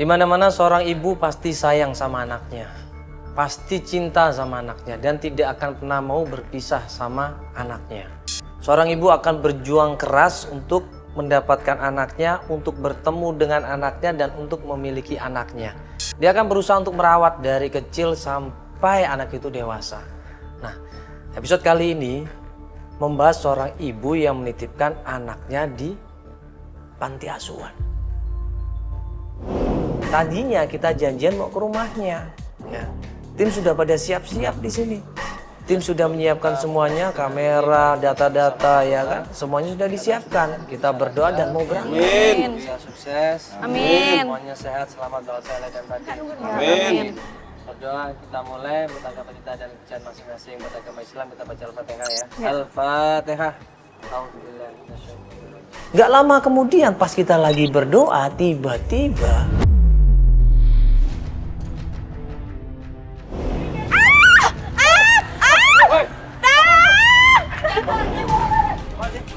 Di mana-mana seorang ibu pasti sayang sama anaknya, pasti cinta sama anaknya, dan tidak akan pernah mau berpisah sama anaknya. Seorang ibu akan berjuang keras untuk mendapatkan anaknya, untuk bertemu dengan anaknya, dan untuk memiliki anaknya. Dia akan berusaha untuk merawat dari kecil sampai anak itu dewasa. Nah, episode kali ini membahas seorang ibu yang menitipkan anaknya di panti asuhan. Tadinya kita janjian mau ke rumahnya, ya. Tim sudah pada siap-siap di sini. Tim sudah menyiapkan semuanya, kamera, data-data, ya kan? Semuanya sudah disiapkan. Kita berdoa dan mau berangkat. Amin. Sukses. Amin. Semuanya sehat, selamat bawa saya dan tadi. Amin. Berdoa, kita mulai beragama kita dan kepercayaan masing-masing. Beragama Islam kita baca Al-Fatihah ya. Al-Fatihah. Gak lama kemudian pas kita lagi berdoa, tiba-tiba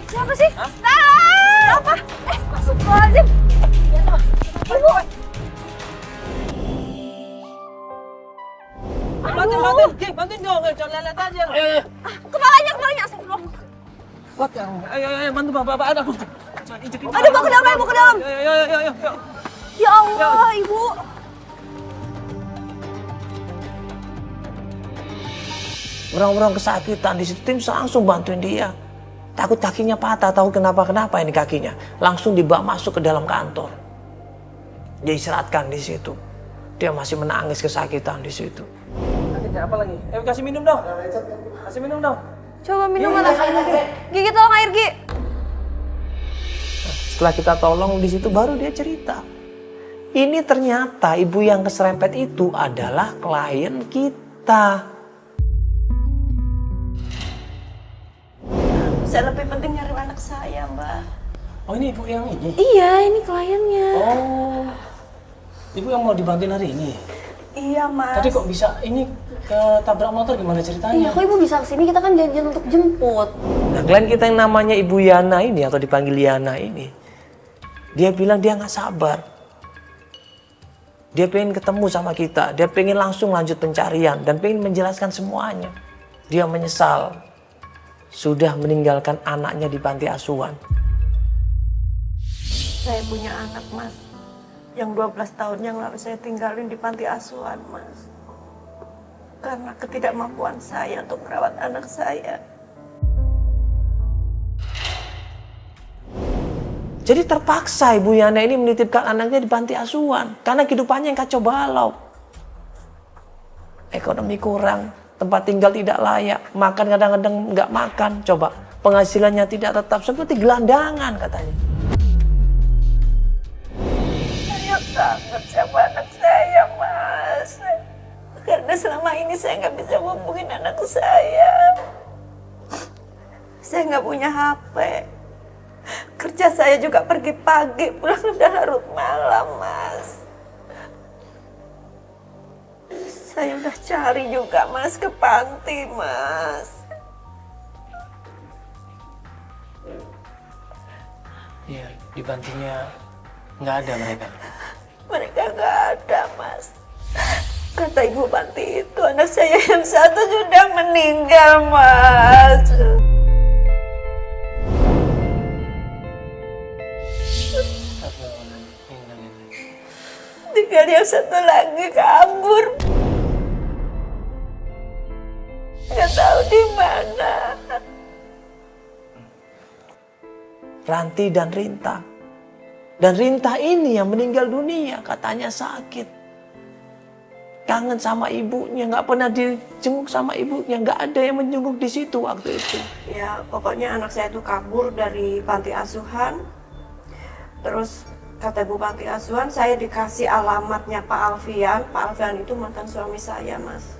Siapa sih? Apa? Astagfirullahaladzim. Ibu. Bantuin dong, jangan lelet aja. Kepalanya, astagfirullah. Ayo, bantu bapak, aduh. Aduh, bawa ke dalam, bawa ke dalam. Ayo. Ya Allah, Ibu. Orang-orang kesakitan di situ, tim langsung bantuin dia. Takut kakinya patah, tahu kenapa ini kakinya. Langsung dibawa masuk ke dalam kantor. Dia istirahatkan di situ. Dia masih menangis kesakitan di situ. Sakitnya apa lagi? Kasih minum dong. Kasih minum dong. Coba minum mana? Gigi tolong air, Gi. Setelah kita tolong di situ baru dia cerita. Ini ternyata ibu yang keserempet itu adalah klien kita. Saya lebih penting nyari anak saya, Mbak. Oh, ini ibu yang ini? Iya, ini kliennya. Oh, ibu yang mau dibantuin hari ini? Iya, Mas. Tadi kok bisa ini ketabrak motor, gimana Iya, ceritanya? kok Ibu bisa kesini? Kita kan janjian untuk jemput. Nah, klien kita yang namanya Ibu Yana ini atau dipanggil Yana ini, dia bilang dia nggak sabar. Dia pengen ketemu sama kita, dia pengen langsung lanjut pencarian dan pengen menjelaskan semuanya. Dia menyesal sudah meninggalkan anaknya di panti asuhan. Saya punya anak, Mas. Yang 12 tahun yang lalu saya tinggalin di panti asuhan, Mas. Karena ketidakmampuan saya untuk merawat anak saya. Jadi terpaksa Ibu Yana ini menitipkan anaknya di panti asuhan karena kehidupannya yang kacau balau. Ekonomi kurang, tempat tinggal tidak layak, makan kadang-kadang nggak makan. Coba, penghasilannya tidak tetap, seperti gelandangan katanya. Saya kangen sama anak saya, Mas. Karena selama ini saya nggak bisa hubungin anak saya. Saya nggak punya HP. Kerja saya juga pergi pagi, pulang udah larut malam, Mas. Saya udah cari juga, Mas, ke panti, Mas. Iya, di pantinya nggak ada mereka. Mereka nggak ada, Mas. Kata ibu panti itu, anak saya yang satu sudah meninggal, Mas. Tinggal yang satu lagi kabur. Nggak tahu di mana. Ranti dan Rinta. Dan Rinta ini yang meninggal dunia, katanya sakit. Kangen sama ibunya, nggak pernah dijenguk sama ibunya, nggak ada yang menjenguk di situ waktu itu. Ya, pokoknya anak saya itu kabur dari panti asuhan. Terus kata ibu panti asuhan, saya dikasih alamatnya Pak Alfian. Pak Alfian itu mantan suami saya, Mas.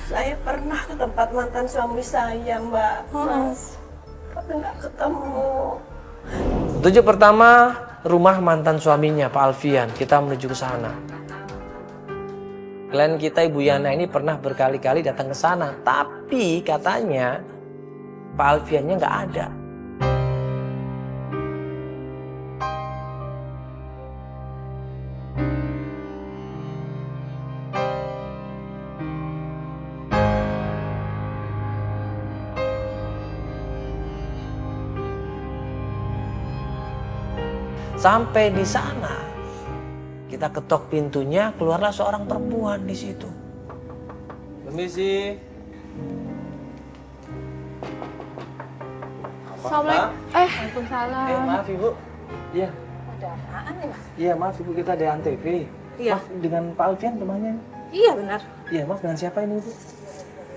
Saya pernah ke tempat mantan suami saya, Mbak, Mas. Tapi nggak ketemu. Tujuh pertama, rumah mantan suaminya, Pak Alfian. Kita menuju ke sana. Klien kita, Ibu Yana ini pernah berkali-kali datang ke sana. Tapi katanya Pak Alfiannya nggak ada. Sampai di sana, kita ketok pintunya, keluarlah seorang perempuan di situ. Permisi. Assalamualaikum. Waalaikumsalam. Maaf Ibu. Iya. Ada apaan ya, Mas? Iya, maaf Ibu, kita ada Antv. Iya. Maaf, dengan Pak Alfian temannya. Iya benar. Iya, maaf, dengan siapa ini Ibu?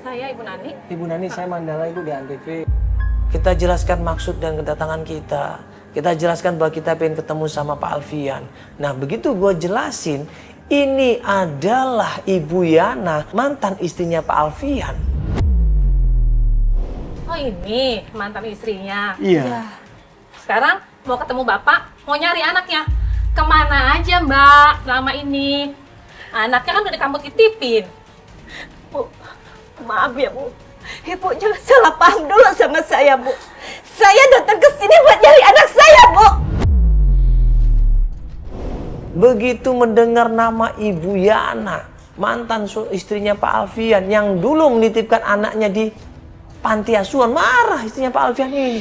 Saya Ibu Nani. Ibu Nani, saya Mandala Ibu di Antv. Kita jelaskan maksud dan kedatangan kita. Kita jelaskan bahwa kita pengen ketemu sama Pak Alfian. Nah, begitu gue jelasin, ini adalah Ibu Yana, mantan istrinya Pak Alfian. Oh ini mantan istrinya. Iya. Sekarang mau ketemu bapak, mau nyari anaknya. Kemana aja mbak selama ini? Anaknya kan udah kamu titipin. Bu, maaf ya Bu. Ibu jangan salah paham dulu sama saya Bu. Saya datang ke sini buat nyari anak saya Bu. Begitu mendengar nama Ibu Yana, mantan istrinya Pak Alfian yang dulu menitipkan anaknya di panti asuhan, marah istrinya Pak Alfian ini.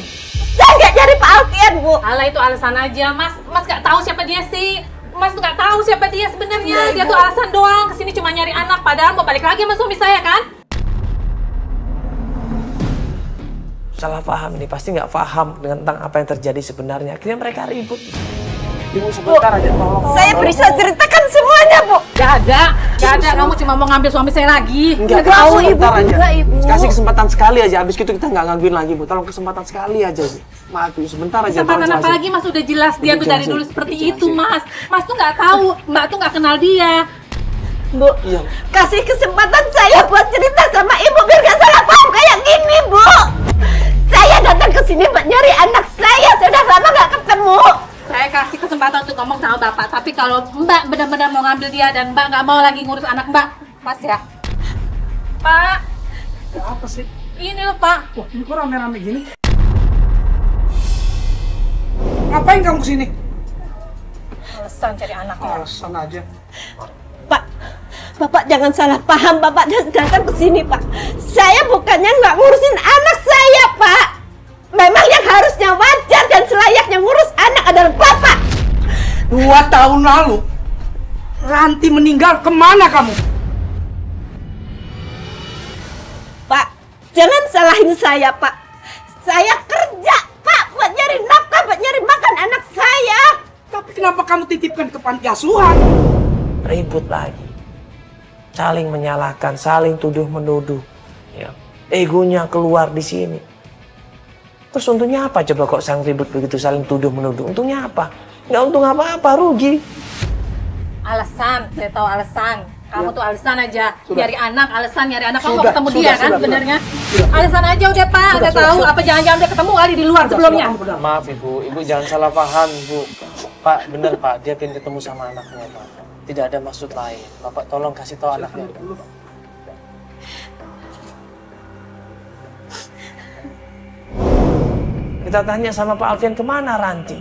Saya nggak nyari Pak Alfian Bu. Alah itu alasan aja mas. Mas nggak tahu siapa dia sih. Mas tuh nggak tahu siapa dia sebenarnya. Dia tuh alasan doang. Kesini cuma nyari anak. Padahal mau balik lagi sama suami saya kan? Salah paham ini, pasti nggak paham tentang apa yang terjadi sebenarnya. Akhirnya mereka ribut. Ibu sebentar aja, tolong. Saya bisa ceritakan semuanya Bu. Gak ada. Kamu cuma mau ngambil suami saya lagi. Enggak, tahu, sebentar Ibu. aja. Enggak, Ibu. Kasih kesempatan sekali aja, habis itu kita nggak gangguin lagi Bu. Tolong kesempatan sekali aja Bu. Maaf Bu, sebentar aja. Kesempatan tolong apa jelasin. lagi mas? Udah jelas dia Ibu tuh dari jelasin. dulu seperti Ibu itu jelasin. mas. Mas tuh nggak tahu, mbak tuh nggak kenal dia. Bu, Iya. kasih kesempatan saya buat cerita sama Ibu biar gak salah paham kayak gini Bu. Saya datang ke sini buat nyari anak saya. Sudah lama gak ketemu. Saya kasih kesempatan untuk ngomong sama bapak, tapi kalau mbak benar-benar mau ngambil dia dan mbak nggak mau lagi ngurus anak mbak, mas ya. Pak, Apa sih? ini loh pak. Wah, ini kok rame-rame gini? Ngapain kamu kesini? Alasan cari anaknya. Alasan aja. Pak, Bapak jangan salah paham. Bapak datang ke sini Pak. Saya bukannya nggak ngurusin anak saya Pak. Memang yang harusnya wajar dan selayaknya ngurus anak adalah Bapak. 2 tahun lalu, Ranti meninggal, kemana kamu? Pak, jangan salahin saya Pak. Saya kerja Pak buat nyari nafkah, buat nyari makan anak saya. Tapi kenapa kamu titipkan ke panti asuhan? Ribut lagi. Saling menyalahkan, saling tuduh-menuduh. Ya. Egonya keluar di sini. Terus untungnya apa coba kok saling ribut begitu, saling tuduh-menuduh? Untungnya apa? Nggak untung apa-apa, rugi. Alasan, saya tahu alasan. Kamu tuh alasan aja. Sudah. Nyari anak, alasan nyari anak. Kamu mau Sudah, ketemu sudah, dia kan sudah, sebenarnya. sudah. Alasan aja udah pak, udah sudah, tahu. sudah. Apa jangan-jangan udah ketemu kali di luar sebelumnya. Maaf Ibu, Ibu jangan salah paham Ibu. Pak, bener Pak, dia pengen ketemu sama anaknya Pak. Tidak ada maksud lain. Bapak tolong kasih tahu anaknya. Kita tanya sama Pak Alfian, kemana Ranti?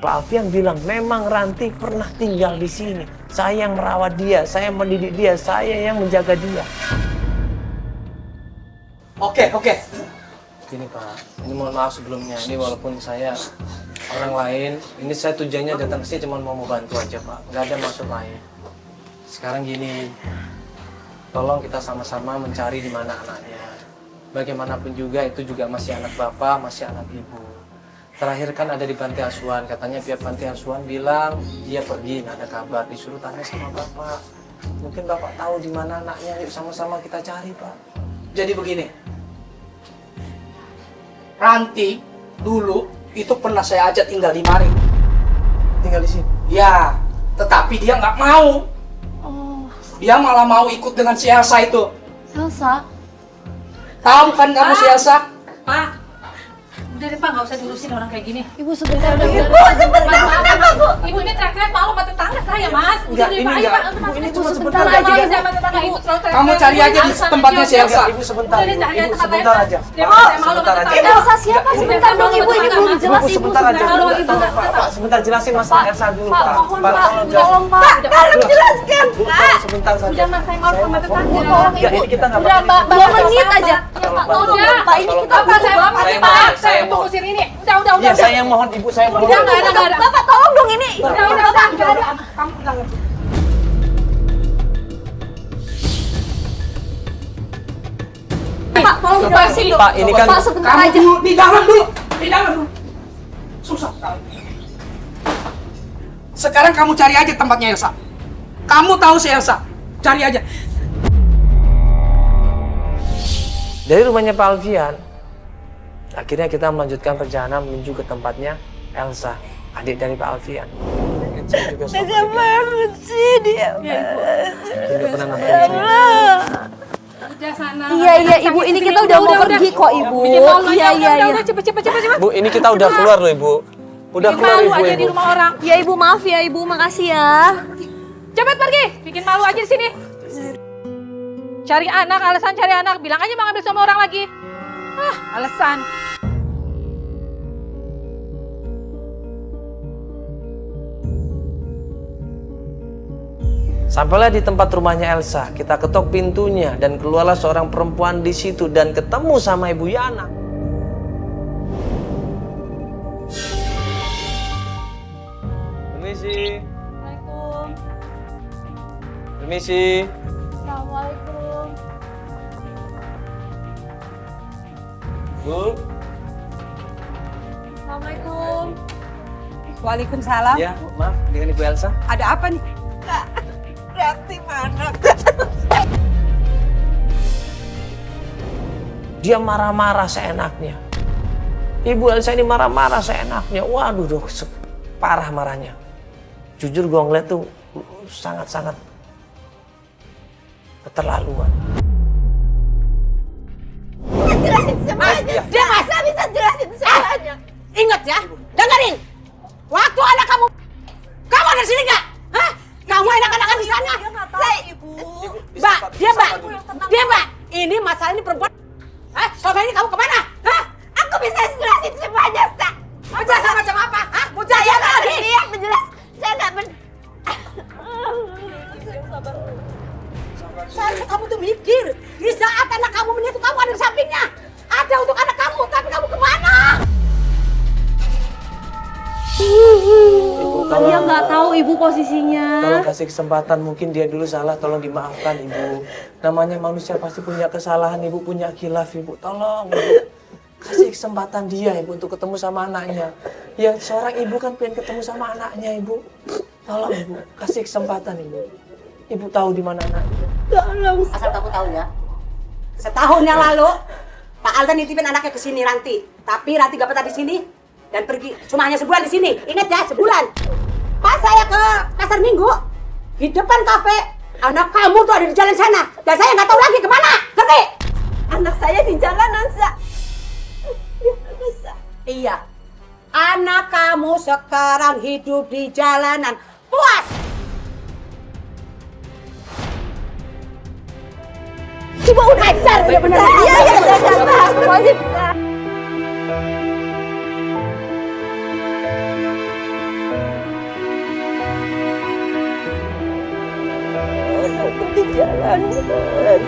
Pak Alfian bilang memang Ranti pernah tinggal di sini. Saya yang merawat dia, saya yang mendidik dia, saya yang menjaga dia. Oke. Gini Pak, ini mohon maaf sebelumnya. Ini walaupun saya orang lain, ini saya tujuannya datang ke sini cuma mau bantu aja Pak. Nggak ada maksud lain. Sekarang gini, tolong kita sama-sama mencari di mana anaknya. Bagaimanapun juga itu juga masih anak Bapak, masih anak Ibu. Terakhir kan ada di panti asuhan, katanya pihak panti asuhan bilang dia pergi, nggak ada kabar, disuruh tanya sama Bapak. Mungkin Bapak tahu di mana anaknya, yuk sama-sama kita cari Pak. Jadi begini. Ranti dulu itu pernah saya ajak tinggal di mari. Tinggal di sini. Ya, tetapi dia nggak mau. Dia malah mau ikut dengan si Elsa itu. Elsa? Tahu kan kamu si Elsa? Pak, udah deh pak, nggak usah diurusin orang kayak gini. Ibu sebentar. Ibu sebentar kenapa Bu? Ibu ini teriak-teriak malu sama tetangga saya mas. Enggak, Udah deh, ini Pak, enggak. ayo, Pak, Bu, Mas. ini Ibu cuma sebentar sebentar aja. aja. Sama tetangga ibu terlalu teriak-teriak. Kamu cari aja di Alasan tempatnya aja, si Elsa. Ibu sebentar, Udah deh, Ibu. jangan Ibu tempat sebentar saya. aja. Dia Pak, mau, saya malu sebentar sama aja. tetangga. Elsa siapa? Sebentar dong Ibu, ini belum jelas Ibu Ibu. sebentar aja. Tolong, Ibu. Pak, sebentar jelasin masalah Elsa dulu Pak, Pak. mohon Pak, tolong tolong Pak. Tolong jelaskan Bu, Pak. tolong sebentar saja. Udah mas, saya malu sama tetangga. Tolong Enggak, Ibu. ini kita nggak Udah apa-apa. Mbak, 2 menit aja. Ya Pak, Tolong, udah. Pak. Pak, ini kita Apa saya mau Saya Pak? mohon, Saya saya untuk mohon. usir ini. Udah. Iya, saya yang mohon Ibu, saya mohon. Udah, nggak ada. Bapak tolong tolong dong ini. Udah. Kamu tenang aja. Pak, tolong jelasin dong. Pak, ini kan Pak, sebentar Kamu aja. dulu, di dalam dulu. Di dalam dulu. Susah sekali. Sekarang kamu cari aja tempatnya Elsa. Kamu tahu si Elsa. Cari aja. dari rumahnya Pak Alfian, akhirnya kita melanjutkan perjalanan menuju ke tempatnya Elsa, adik dari Pak Alfian. Saya juga Tega banget sih dia. tidak pernah nonton sini. Udah sana. Iya, Ibu, ini kita udah mau pergi kok, Ibu. Bikin malu Iya, aja, iya, udah, iya. udah, cepet. Bu, ini kita udah keluar loh Ibu. Udah Bikin keluar malu Ibu, aja di Ibu. rumah orang. Ya, Ibu, maaf ya, Ibu. Makasih ya. Cepet pergi, bikin malu aja di sini. Cari anak, alasan cari anak. Bilang aja mau ngambil sama orang lagi. Ah, alasan. Sampailah di tempat rumahnya Elsa, kita ketok pintunya dan keluarlah seorang perempuan di situ dan ketemu sama Ibu Yana. Permisi. Assalamualaikum. Permisi. Assalamualaikum. Bu. Assalamualaikum. Waalaikumsalam. Ya, maaf dengan Ibu Elsa. Ada apa nih? Rati mana? Dia marah-marah seenaknya. Ibu Elsa ini marah-marah seenaknya. Waduh, parah marahnya. Jujur gue ngeliat tuh sangat-sangat keterlaluan. Jelasin semuanya. Dia masa bisa jelasin semuanya. Ingat ya, dengerin. Waktu anak kamu ada di sini nggak? Hah? Kamu enak-enakan di sana? Ibu. Mbak, dia mbak. Ini masalah ini perempuan. Hah? Selama ini kamu kemana? Hah? Aku bisa jelasin semuanya, Sa. Mau jelasin macam apa? Hah? Mau jelasin apa lagi? Dia menjelas. Saya nggak Seharusnya kamu tuh mikir. Di saat anak kamu menyentuh kamu ada di sampingnya. Ada untuk anak kamu, tapi kamu kemana? Dia nggak tahu Ibu posisinya. Tolong kasih kesempatan, mungkin dia dulu salah, tolong dimaafkan Ibu. Namanya manusia pasti punya kesalahan, Ibu punya khilaf Ibu. Tolong Ibu, kasih kesempatan dia Ibu untuk ketemu sama anaknya. Ya seorang ibu kan pengen ketemu sama anaknya Ibu. Tolong Ibu, kasih kesempatan Ibu. Ibu tahu di mana anaknya. Asal kamu tahu ya. Setahun yang lalu, Pak Aldan nitipin anaknya ke sini Ranti. Tapi Ranti gak betah di sini dan pergi. Cuma hanya sebulan di sini. Ingat ya, sebulan. Pas saya ke pasar Minggu, di depan kafe, anak kamu tuh ada di jalan sana. Dan saya nggak tahu lagi kemana. Ngerti? Anak saya di jalanan, Sa. Iya. Anak kamu sekarang hidup di jalanan. Puas! Ibu udah ajar. Iya, benar. Iya, wajib. Di jalanan,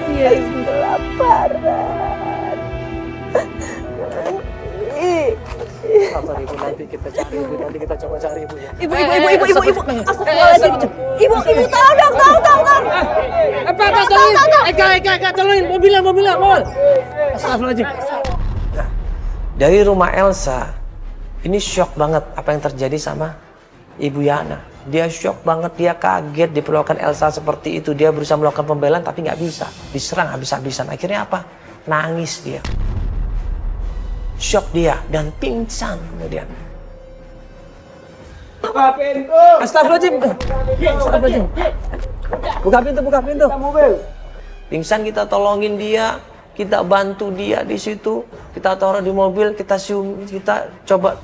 dia kelaparan. Sabar Ibu, nanti kita cari Ibu, nanti kita coba cari Ibu ya. Ibu. Astagfirullahaladzim. Ibu, tolong. Eka, tolongin, mobilnya, Astagfirullahaladzim. Nah, dari rumah Elsa, ini shock banget apa yang terjadi sama Ibu Yana. Dia shock banget, dia kaget diperlakukan Elsa seperti itu. Dia berusaha melakukan pembelaan tapi nggak bisa. Diserang habis-habisan. Akhirnya apa? Nangis dia. Shock dia dan pingsan kemudian. Buka pintu. Astagfirullahaladzim. Buka pintu. Pingsan, kita tolongin dia, kita bantu dia di situ, kita taruh di mobil, kita coba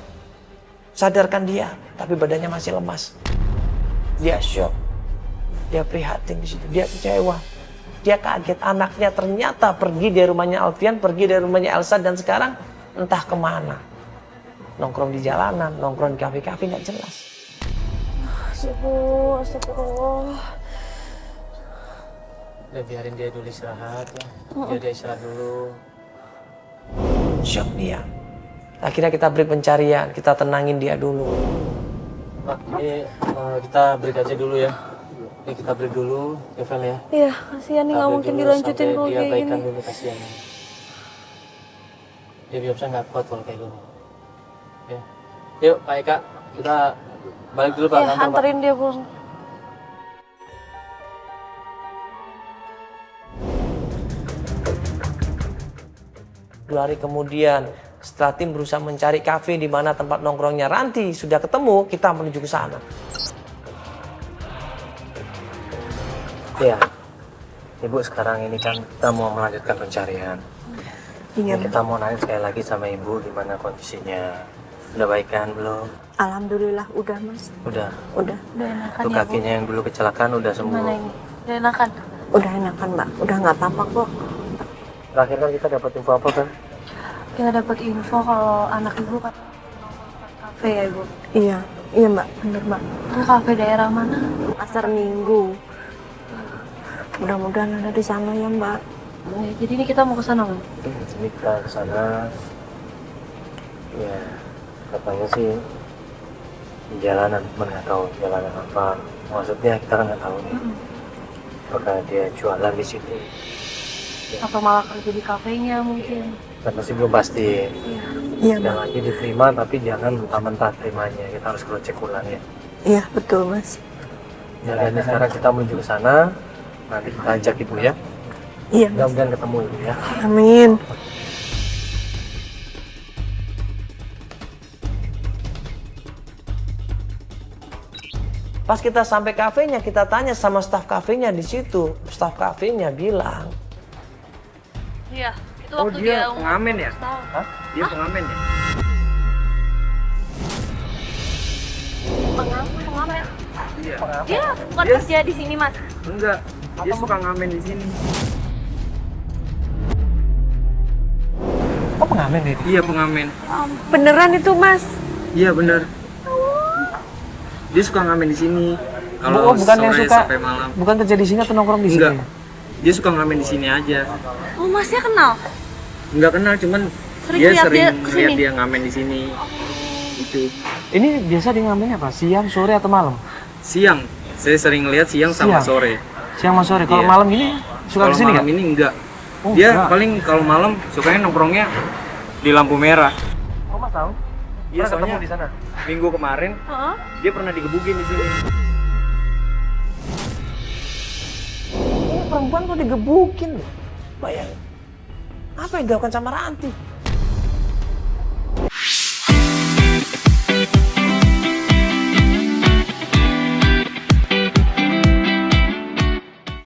sadarkan dia, tapi badannya masih lemas. Dia shock, dia prihatin di situ, dia kecewa, dia kaget anaknya ternyata pergi dari rumahnya Alfian, pergi dari rumahnya Elsa dan sekarang entah kemana, nongkrong di jalanan, nongkrong di kafe-kafe nggak jelas. Ibu, astagfirullah. Udah biarin dia dulu istirahat ya. Biar dia istirahat dulu. Shock dia. Akhirnya kita beri pencarian, kita tenangin dia dulu. Pak, ini kita break aja dulu ya. Ini kita break dulu, Evel ya. Iya, kasihan nih Kita nggak break mungkin dulu dilanjutin sampai kalau dia kayak baikan gini. dulu, kasihan. Dia biasa nggak kuat kalau kayak gini. Ya. Yuk, Pak Eka, kita balik dulu Pak Iya, kantor, Pak. anterin dia pulang. Dua hari kemudian, setelah tim berusaha mencari kafe di mana tempat nongkrongnya Ranti sudah ketemu, kita menuju ke sana. Ya, Ibu sekarang ini kan kita mau melanjutkan pencarian. Iya, Kita mau nanya sekali lagi sama Ibu gimana kondisinya. Udah baikan belum? alhamdulillah udah Mas. Udah. Udah. Udah enakan Tuh ya, Bu? kakinya yang dulu kecelakaan udah sembuh. Gimana ini? Udah enakan? Udah enakan Mbak. Udah nggak apa-apa kok. Terakhir kan kita dapat info apa kan? Kita dapat info kalau anak ibu kan kafe ya, Ibu. Iya, iya Mbak. Bener Mbak. Itu kafe daerah mana? Pasar Minggu. Mudah-mudahan ada di sana ya Mbak. Ya, jadi ini kita mau ke sana, Bang. Ini kita ke sana. Ya, katanya sih di jalanan, cuman nggak tahu jalanan apa. Maksudnya kita kan nggak tahu nih. Apakah dia jualan di situ? Atau malah kerja di kafenya mungkin. Kan masih belum pasti. Iya Yang Mbak. lagi diterima, tapi jangan mentah-mentah terimanya. Kita harus cek ulang ya. Iya betul Mas. Ya, dan sekarang kita menuju ke sana. Nanti kita ajak Ibu ya. Iya Mas. Mudah-mudahan ketemu Ibu ya. Amin. Pas kita sampai kafenya, kita tanya sama staf kafenya di situ. Staf kafenya bilang, Iya, itu waktu dia pengamen ya? tahu. hah? Dia pengamen ya? Pengamen. Iya. Dia bukan kerja di sini, Mas. Enggak. Dia suka ngamen di sini. Oh pengamen ini? Iya pengamen. Beneran itu Mas. Iya bener. Dia suka ngamen di sini. Oh, bukan yang sore suka, sampai malam. bukan kerja di sini atau nongkrong di Enggak. sini? Dia suka ngamen di sini aja. Oh, Masnya kenal? Enggak kenal, cuman Sering dia lihat sering dia lihat kesini? dia ngamen di sini. Itu Ini biasa di ngamennya apa? Siang, sore atau malam? siang. Saya sering lihat siang sama Siang? sore. Siang sama sore. Kalau Iya. malam gini suka Kalau kesini malam nggak? ini enggak. Oh, Dia enggak. paling kalau malam sukanya nongkrongnya di lampu merah. Oh mas tahu? Iya, Pernah ketemu soalnya di sana. minggu kemarin dia pernah digebukin di sini. Ini perempuan kok digebukin loh. Bayangin. Apa yang dilakukan sama Ranti?